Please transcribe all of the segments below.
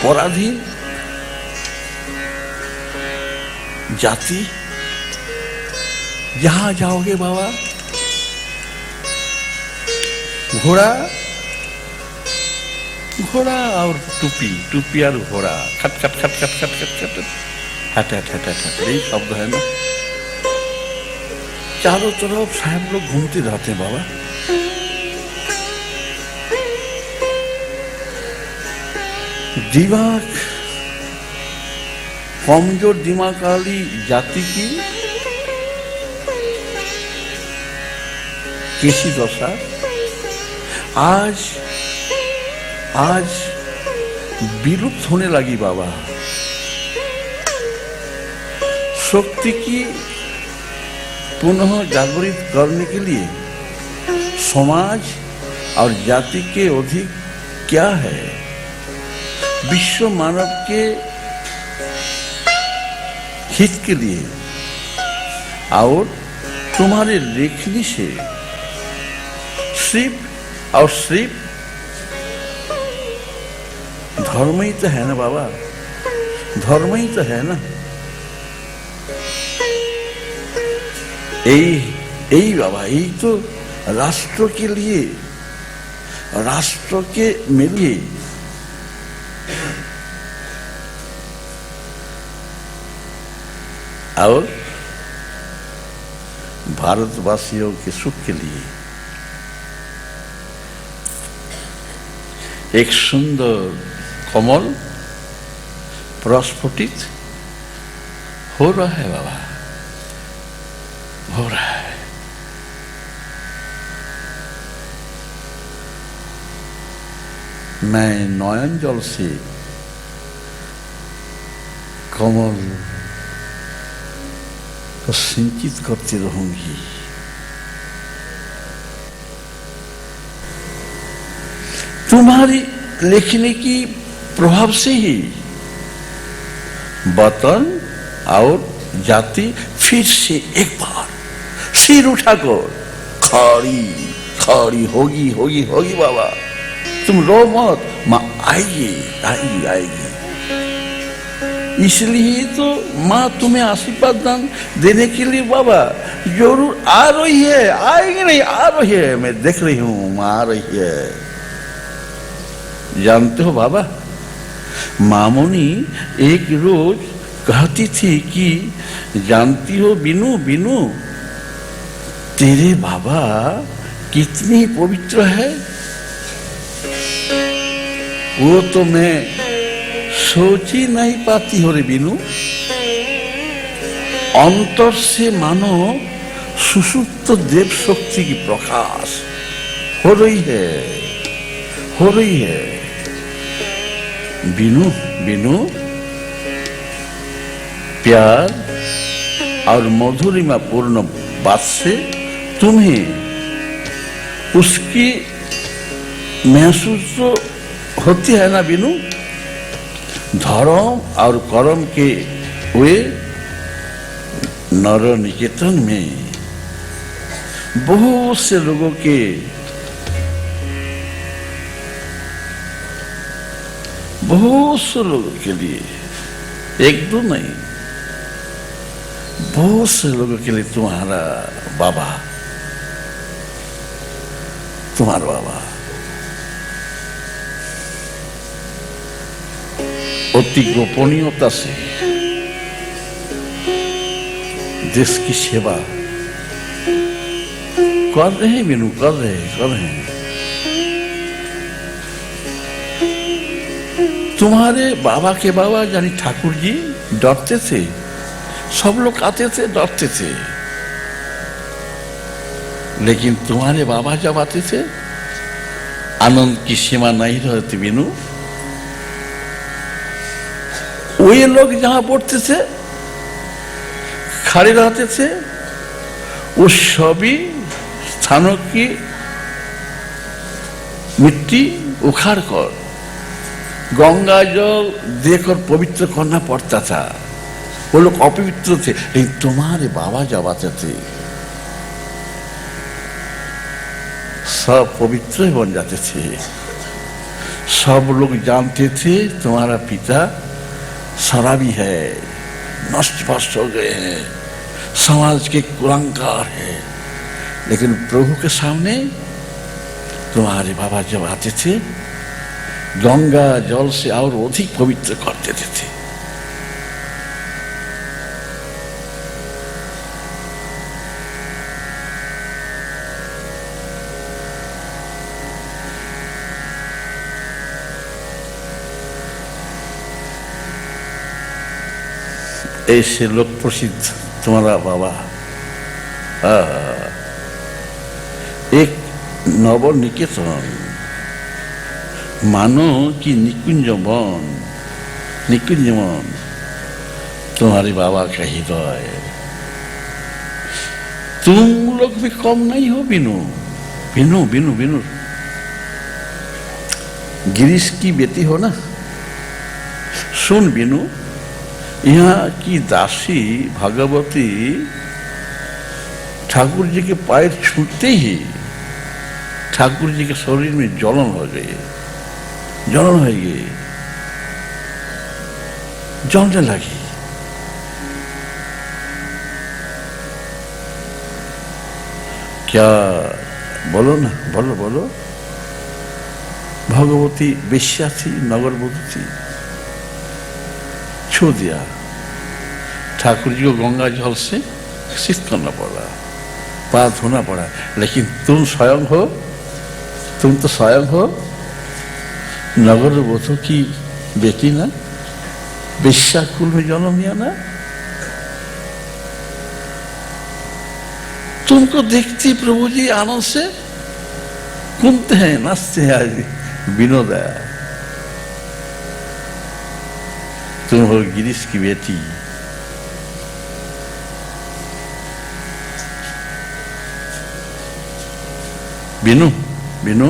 पराधीन जाति, जहां जाओगे बाबा घोड़ा घोड़ा और टूपी, टूपी और घोड़ा, खट खट खट खट खट खट खट हट हट हट हट, यही शब्द है ना। चारों तरफ साहब लोग घूमते रहते हैं बाबा। दिमाग कमजोर दिमाग वाली जाति की कैसी दशा आज आज विलुप्त होने लगी बाबा। शक्ति की पुनः जागृत करने के लिए समाज और जाति के अधिक क्या है, विश्व मानव के हित के लिए और तुम्हारे लेखनी से सिर्फ और सिर्फ धर्म ही तो है ना बाबा, धर्म ही तो है ना। यही बाबा, यही तो राष्ट्र के लिए, राष्ट्र के लिए और भारतवासियों के सुख के लिए एक सुंदर कमल प्रस्फुटित हो रहा है बाबा, हो रहा है। मैं नयन जल से कमल को सिंचित करती रहूंगी। तुम्हारी लिखने की प्रभाव से ही वतन और जाति फिर से एक बार सिर उठाकर खड़ी खड़ी होगी होगी होगी बाबा। तुम रो मत, माँ आएगी आएगी आएगी। इसलिए तो माँ तुम्हें आशीर्वाद दान देने के लिए बाबा जरूर आ रही है, आएगी नहीं आ रही है, मैं देख रही हूँ माँ आ रही है। जानते हो बाबा, मामोनी एक रोज कहती थी कि जानती हो बिनू बिनू, तेरे बाबा कितनी पवित्र है, वो तो मैं सोच ही नहीं पाती हो रे बिनू। अंतर से मानो सुसुप्त देव शक्ति की प्रकाश हो रही है, हो रही है। बिनू बिनू, प्यार और मधुरिमा पूर्ण बात से तुम्हें उसकी महसूस तो होती है ना बिनू। धर्म और कर्म के हुए नर निकेतन में बहुत से लोगों के बहुत से लोगों के लिए, एक दो नहीं, बहुत से लोगों के लिए तुम्हारा बाबा, तुम्हारा बाबा अति गोपनीयता से देश की सेवा कर रहे हैं बिनू, कर रहे हैं। तुम्हारे बाबा के बाबा यानी ठाकुर जी डरते थे, सब लोग आते थे डरते थे, लेकिन तुम्हारे बाबा जब आते थे आनंद की सीमा नहीं रहती बिनू। वे लोग जहां पढ़ते थे खड़े रहते थे, उस सभी स्थानों की मिट्टी उखाड़ कर गंगा जल देकर पवित्र करना पड़ता था। वो लोग अपवित्र थे, लेकिन तुम्हारे बाबा जब आते थे सब पवित्र बन जाते थे। सब लोग जानते थे तुम्हारा पिता शराबी है, नष्ट भ्रष्ट हो गए हैं, समाज के कुलंकार है। लेकिन प्रभु के सामने तुम्हारे बाबा जब आते थे, गंगा जल से और अधिक पवित्र कर देते थे। ऐसे लोक प्रसिद्ध तुम्हारा बाबा। एक नवनिकेतन मानो कि निकुंज वन तुम्हारे बाबा का हृदय। तुम लोग भी कम नहीं हो बिनु। बिनु बिनु बिनु गिरीश की बेटी हो ना। सुन बिनु, यहाँ की दासी भगवती ठाकुर जी के पैर छूते ही ठाकुर जी के शरीर में जलन हो गई, जलने लगी। क्या बोलो ना, बोलो बोलो। भगवती वेश्या थी, नगरवधू थी, छू दिया। ठाकुर जी को गंगा जल से शीत करना पड़ा, पार धोना पड़ा। लेकिन तुम स्वयं हो, तुम तो स्वयं हो नगरवधू की बेटी ना, वेश्या कुल में जन्म लिया ना। तुमको देखते प्रभु जी आनंद से कूदते हैं, नाचते हैं। आज विनोद है। तुम हो गिरीश की बेटी। बिनु बिनु,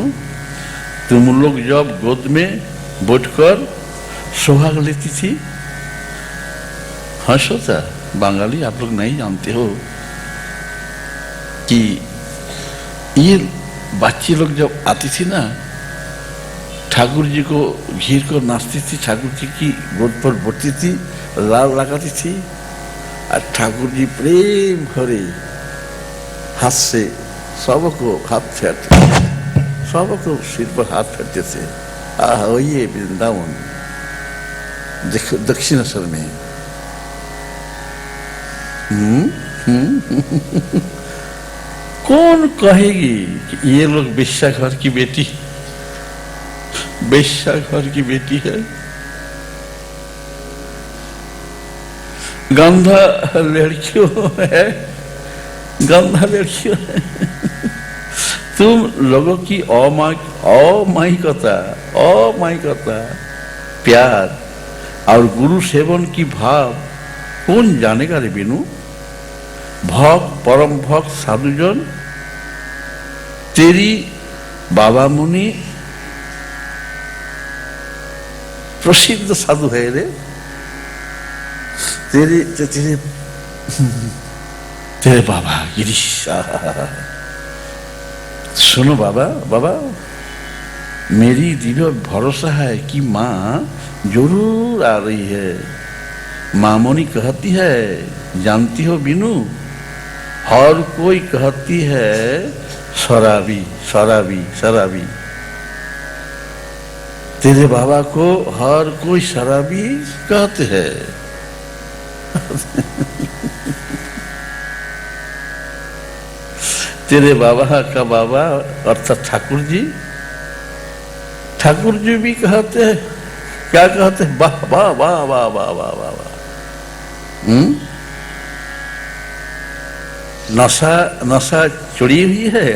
तुम लोग जब गोद में बैठकर सुहाग लेती थी, हंसो था। बंगाली आप लोग नहीं जानते हो कि ये बच्ची लोग जब आती थी ना, ठाकुर जी को घेर कर नाचती थी, ठाकुर जी की गोद पर बैठती थी, लाल लगाती थी, और ठाकुर जी प्रेम भरे हाथ से सबको हाथ फेरते, सबको सिर पर हाथ फेरते थे। ये वृंदावन दक्षिणेश्वर में। कौन कहेगी कि ये लोग वेश्या घर की बेटी, वेश्या घर की बेटी है। गंधा लड़कियों है, गंधा लड़कियों है। तुम लोगों की अमायिकता, प्यार और गुरु सेवन की भाव कौन जानेगा रे बिनु। भक्त, परम भक्त साधुजन, तेरी बाबा मुनि प्रसिद्ध साधु है रे। तेरे बाबा गिरीश। सुनो बाबा, बाबा मेरी दिल भरोसा है कि माँ जरूर आ रही है। मामोनी कहती है, जानती हो बिनु, हर कोई कहती है शराबी शराबी शराबी। तेरे बाबा को हर कोई शराबी कहते हैं। तेरे बाबा का बाबा अर्थात ठाकुर जी भी कहते हैं, क्या कहते हैं, वाह वाह वाह वाह वाह वाह वाह वाह। नशा चढ़ी हुई है।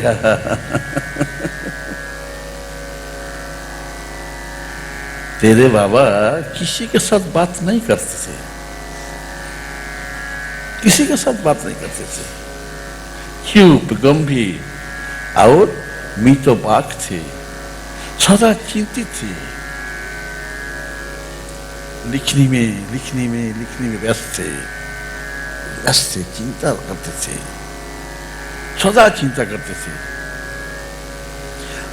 तेरे बाबा किसी के साथ बात नहीं करते थे, किसी के साथ बात नहीं करते थे। चुप गंभीर और मितवाक थे, सदा चिंतित थे, लिखने में व्यस्त थे, चिंता करते थे, सदा चिंता करते थे।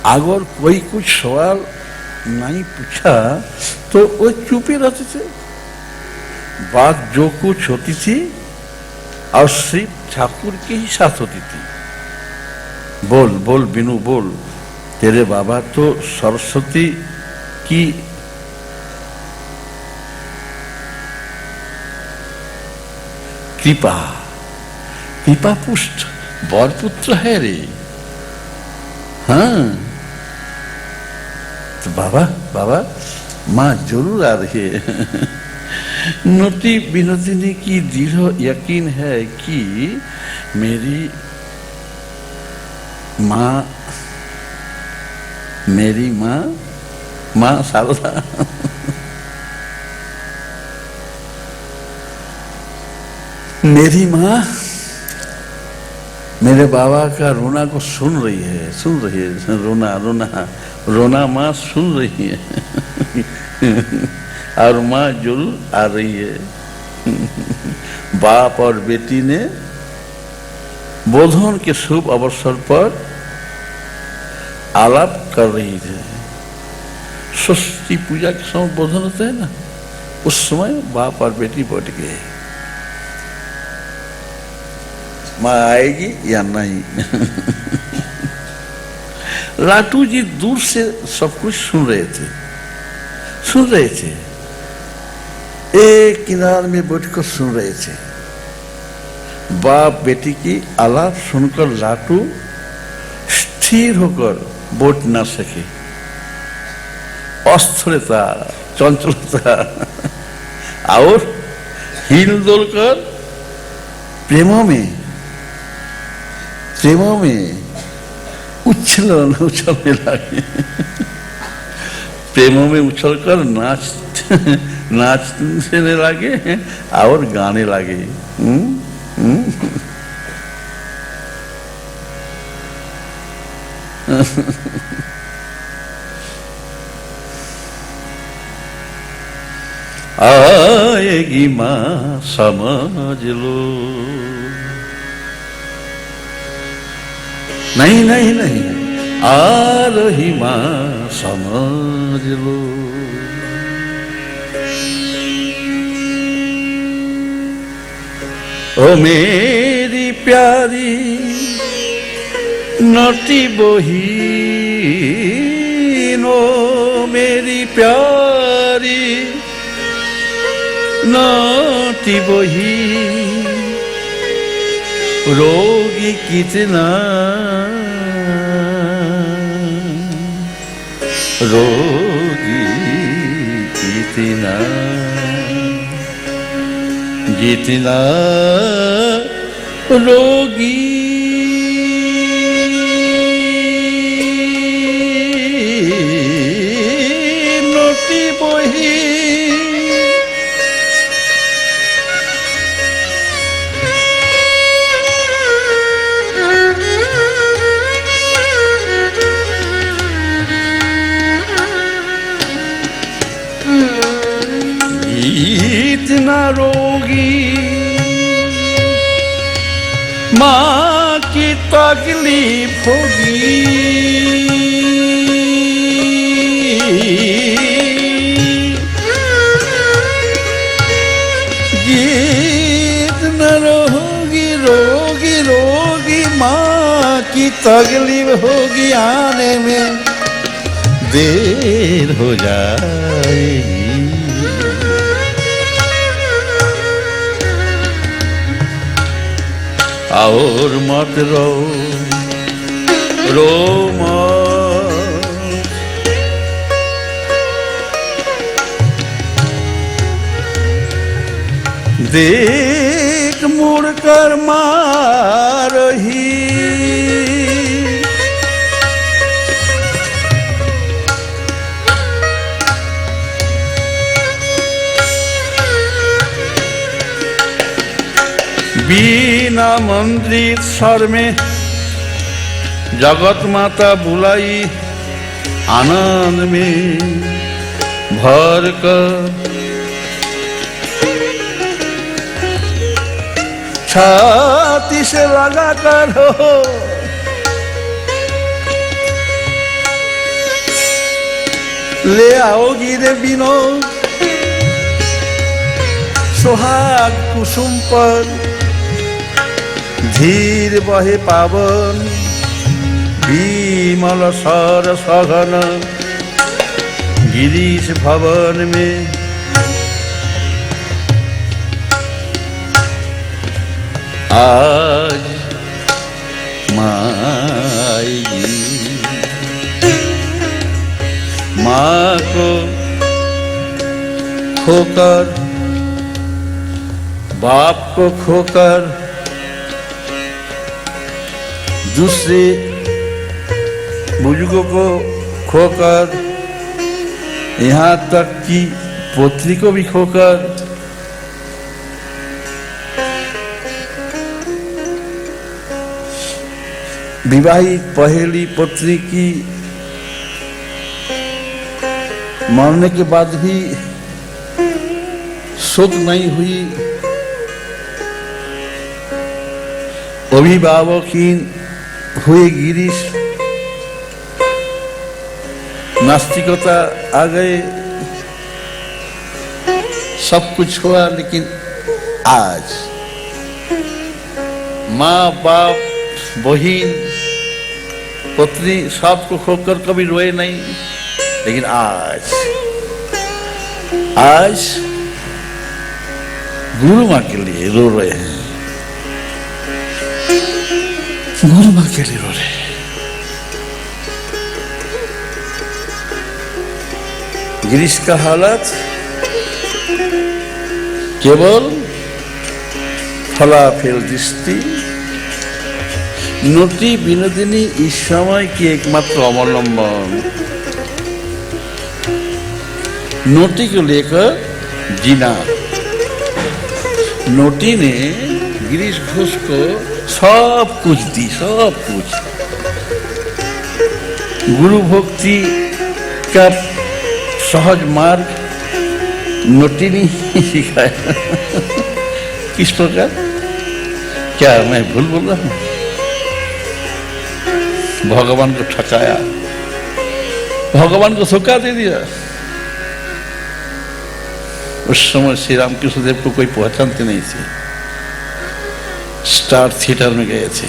अगर कोई कुछ सवाल नहीं पूछा तो वो चुप ही रहते थे। बात जो कुछ होती थी और सिर्फ ठाकुर के ही साथ होती थी। बोल बोल बिनू बोल, तेरे बाबा तो सरस्वती की कृपा कृपा पुष्ट बर पुत्र है रे। हाँ तो बाबा बाबा माँ जरूर आ रही है। नोटी विनोदिनी की दृढ़ यकीन है कि मेरी माँ शारदा मेरी माँ मेरे बाबा का रोना को सुन रही है रोना माँ सुन रही है। और माँ जरूर आ रही है। बाप और बेटी ने बोधन के शुभ अवसर पर आलाप कर रही थे। सरस्वती पूजा के समय बोधन होता है ना, उस समय बाप और बेटी बैठ गए, माँ आएगी या नहीं। लाटू जी दूर से सब कुछ सुन रहे थे। एक किनार में बैठकर सुन रहे थे। बाप बेटी की आलाप सुनकर लाटू स्थिर होकर बैठ न सके। अस्थिरता, चंचलता और हिल डोल कर प्रेमों में उछलने लगे। प्रेमों में उछलकर नाचने लगे और गाने लगे। आएगी माँ समझ लो। नहीं आ रही माँ समझ लो। ओ मेरी प्यारी नौटी बहिन, ओ मेरी प्यारी नौटी बहिन, रोगी कितना जितना रोगी नोटी बही। इतना रोगी माँ की तकलीफ होगी। जितना रोगी माँ की तकलीफ होगी, आने में देर हो जाएगी। और मत रो मत, देख मुड़ कर मार ही। बिना मंदिर स्वर में जगत माता बुलाई, आनंद में भर कर छाती से लगा कर हो। ले आओगी रे विनोद सुहाग कुसुम पर धीर बहे पावन विमल सर सघन गिरीश भवन में आज माएगी माँ को खोकर बाप को खोकर दूसरे बुजुर्गों को खोकर यहाँ तक कि पोत्री को भी खोकर विवाहित पहली पत्नी की मरने के बाद भी शोक नहीं हुई, अभिभावकहीन हुए गिरीश नास्तिकता आ गए, सब कुछ हुआ, लेकिन आज माँ बाप बहिन पत्नी सबको खोकर कभी रोए नहीं, लेकिन आज गुरु माँ के लिए रो रहे हैं, गुरु माँ के लिए रो रहे हैं। गिरीश का हालत केवल फलाफेल दृष्टि, नटी विनोदिनी इस समय की एकमात्र अवलंबन, नोटी को लेकर जीना। नोटी ने गिरीश घोष को सब कुछ दी, सब कुछ। गुरु भक्ति का सहज मार्ग नोटी ने सिखाया। किस प्रकार? क्या मैं भूल बोल रहा हूं? भगवान को ठकाया, भगवान को धोखा दे दिया। उस समय श्री रामकृष्ण देव को कोई पहचानते नहीं थे। स्टार थिएटर में गए थे,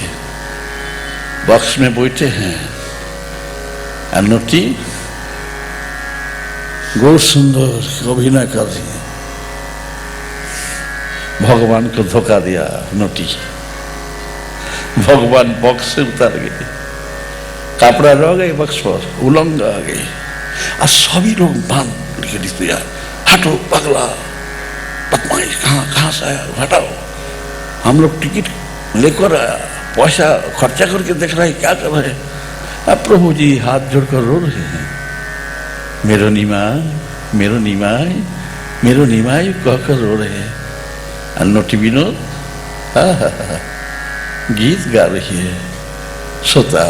बॉक्स में बैठे हैं, नोटी गौर सुंदर अभिनय कर रही है। भगवान को धोखा दिया नोटी, भगवान बॉक्स से उतर गए, कपड़ा रह गए बॉक्स पर, उलंग आ गए, और सभी लोग बांध के दिया, हटो पगला बदमाश, कहाँ से आया, हटाओ। हम लोग टिकट लेकर आया, पैसा खर्चा करके देख रहे हैं, क्या कर रहे हैं। अब प्रभु जी हाथ जोड़कर रो रहे हैं, मेरो निमाय, मेरो निमाय, मेरो निमाय कहकर रो रहे हैं। और नोटी विनोद गीत गा रही है। श्रोता,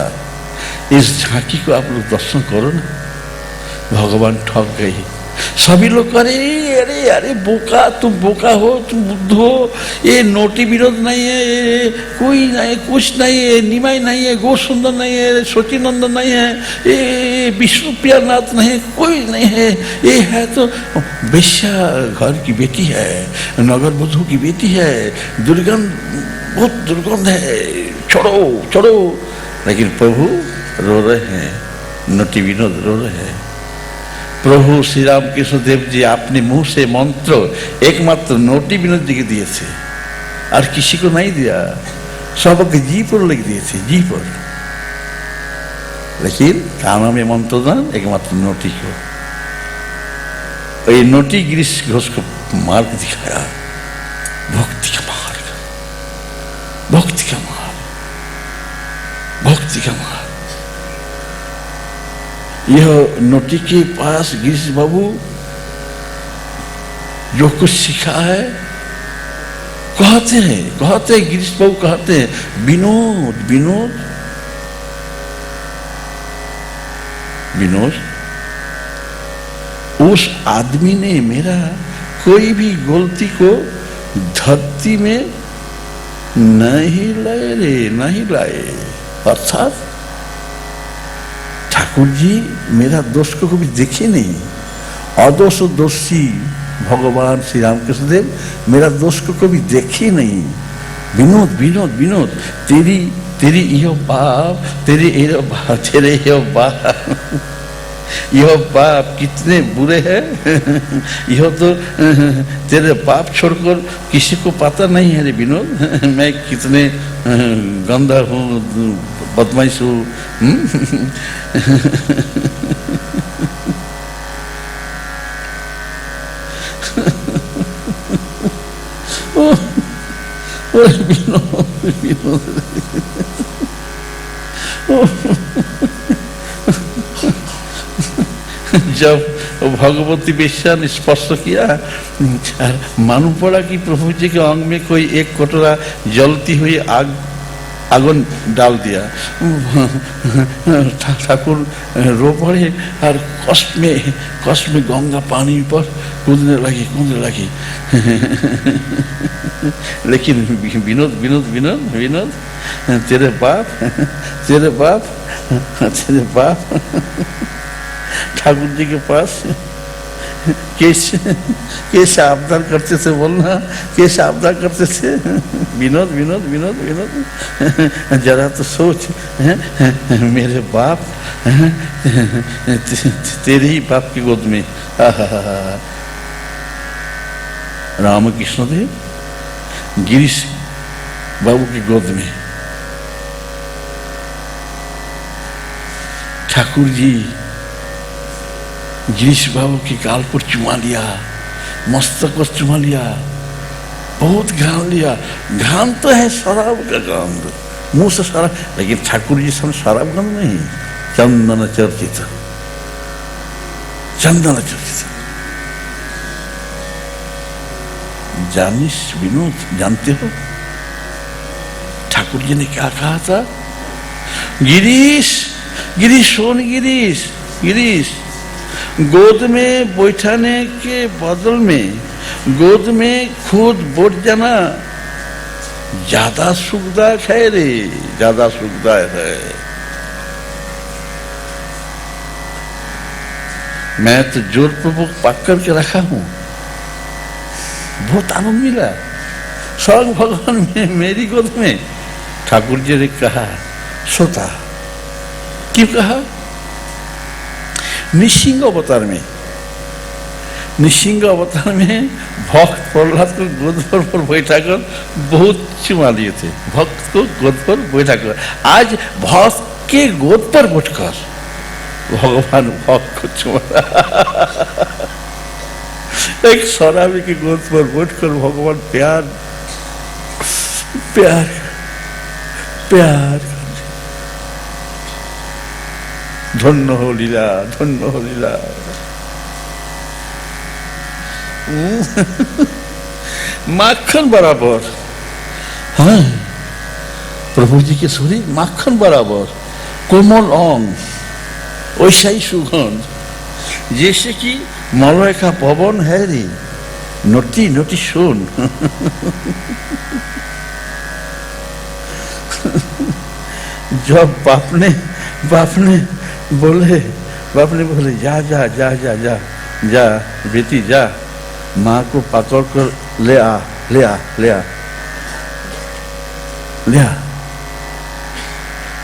इस झांकी को आप लोग दर्शन करो ना। भगवान ठग गई। सभी लोग अरे अरे अरे बोका, तुम बोका हो, तुम बुद्ध हो, ये नोटी विरोध नहीं है, ये कोई नहीं, कुछ नहीं है, निमाई नहीं है, गो सुंदर नहीं है, सोची नंदन नहीं है, ये विष्णुप्रिया नाथ नहीं, कोई नहीं है, ये है तो वेश्या घर की बेटी है, नगर वधू की बेटी है, दुर्गंध, बहुत दुर्गंध है, छोड़ो छोड़ो। लेकिन प्रभु रो रहे हैं, नोटी विनोद रो रहे हैं। प्रभु श्री रामकृष्ण देव जी अपने मुंह से मंत्र एकमात्र नोटी विनोद जी के दिए थे, और किसी को नहीं दिया, सबके जी पर लिख दिए थे, जी पर। लेकिन कानों में मंत्र दान एकमात्र नोटी को। ये नोटी गिरीश घोष को मार्ग दिखाया, भक्ति का मार्ग, भक्ति का मार्ग, भक्ति का मार्ग। यह नोटी के पास गिरीश बाबू जो कुछ सीखा है, कहते हैं गिरीश बाबू कहते हैं, विनोद विनोद विनोद, उस आदमी ने मेरा कोई भी गलती को धरती में नहीं लाए रे, नहीं लाए। अर्थात ठाकुर जी मेरा दोष को कभी देखे नहीं, अदोष दोषी भगवान श्री रामकृष्ण देव मेरा दोष को कभी देखे नहीं। विनोद विनोद विनोद तेरी तेरी यो बाप तेरे यो बाप यह बाप कितने बुरे हैं। यह तो तेरे बाप छोड़कर किसी को पता नहीं है रे विनोद, मैं कितने गंदा हूँ, बदमाश हूँ। विनोद विनोद जब भगवती वेश्या ने स्पर्श किया, मालूम पड़ा कि प्रभु जी के अंग में कोई एक कटोरा जलती हुई आग आगन डाल दिया। ठाकुर रो पड़े और कष्ट में गंगा पानी पर कूदने लगी। लेकिन विनोद विनोद विनोद विनोद तेरे बाप ठाकुर जी के पास कैसे आबदार करते थे, बोलना कैसे आबदार करते थे। विनोद विनोद विनोद विनोद जरा तो सोच, मेरे बाप तेरे ही बाप की गोद में। रामकृष्ण देव गिरीश बाबू की गोद में ठाकुर जी गिरीश बाबू के गाल पर चुमा लिया, मस्तक पर चुमा लिया, बहुत घाम लिया। घाम तो है शराब का गंध, मुंह से शराब, लेकिन ठाकुर जी सब शराब गंध नहीं, चंदन चर्चित, चंदन चर्चित। जानिस विनोद, जानते हो ठाकुर जी ने क्या कहा था? गिरीश गिरीश सोन गिरीश गोद में बैठाने के बदल में गोद में खुद बैठ जाना ज्यादा सुखदायक है रे, ज्यादा सुखदायक है। मैं तो जोरपूर्वक पक करके रखा हूं, बहुत आनंद मिला। स्वर्ग भगवान में मेरी गोद में। ठाकुर जी ने कहा सोता, क्यों कहा? निसिंह अवतार में भक्त प्रहलाद को गोद पर बैठा कर बहुत चुमा लिए थे। भक्त को गोद पर बैठा कर, आज भक्त के गोद पर बैठकर भगवान भक्त को चुमा। एक शराबी की गोद पर बैठकर भगवान प्यार प्यार प्यार। धन्य हो लीला, धन्य हो लीला। माखन बराबर, हाँ प्रभु जी के शरीर माखन बराबर, कोमल अंग, वैसा ही सुगंध, जैसे कि मलय का पवन है रे। नोटी नोटी सुन। जब बाप ने बोले जा जा जा जा जा जा बेटी जा, माँ को पकड़ कर ले आ।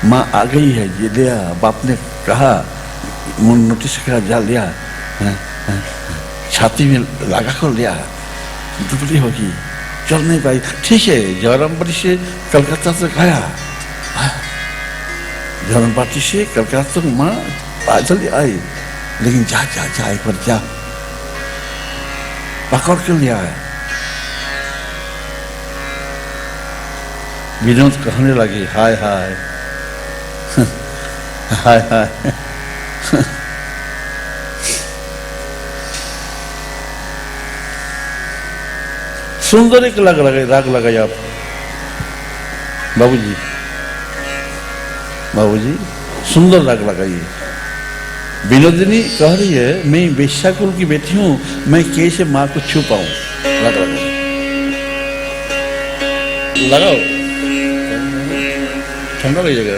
माँ आ गई है, ये ले आ। बाप ने कहा, नोटिस कहा, जा ले आ, छाती में लगा कर ले आ, दुबली होगी, चल नहीं पाई। ठीक है, जौरमबाटी से कलकत्ता तक आया, जौरमबाटी से कलकत्ता तक माँ पैदल आई, लेकिन जा जा जा एक बार जा, पकड़ के ले आया। विनोद कहने लगे, हाय हाय हाय हाय। सुंदर एक राग लगाए आप बाबूजी सुंदर राग लगाइए। विनोदिनी कह रही है, मैं वेश्याकुल की बेटी हूं, मैं कैसे माँ को छू पाऊं। लगाओ, ठंडा लग जाएगा।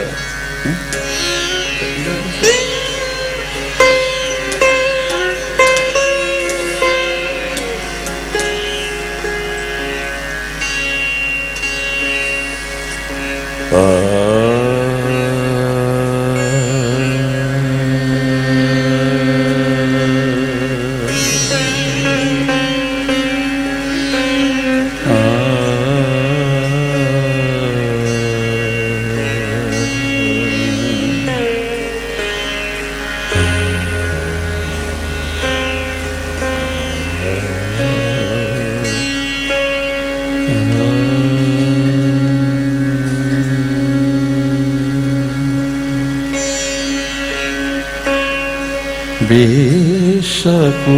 बेशकुर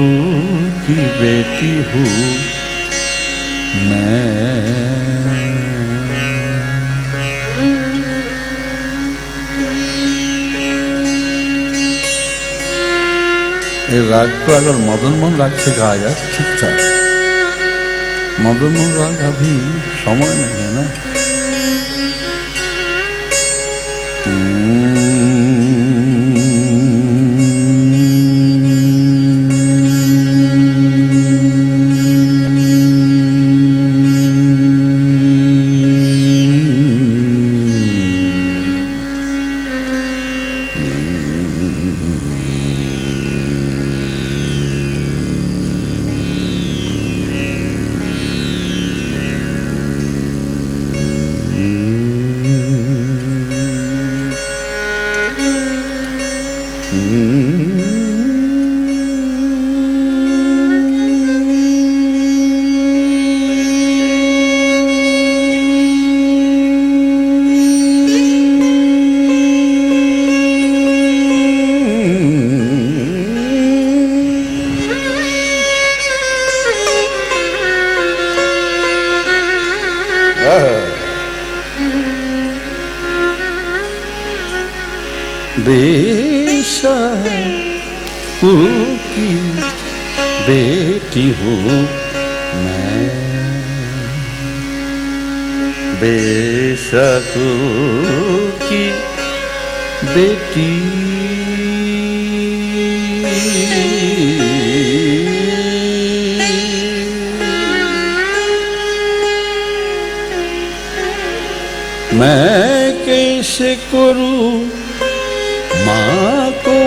की बेटी हूँ मैं। এই রাগটা अगर मदन मोहन राग से गाया जाए ठीक था। मदन मोहन राग अभी समय नहीं है ना। बेशकुर की बेटी हूँ मैं। बेशकुर की बेटी मैं कैसे करूं माँ को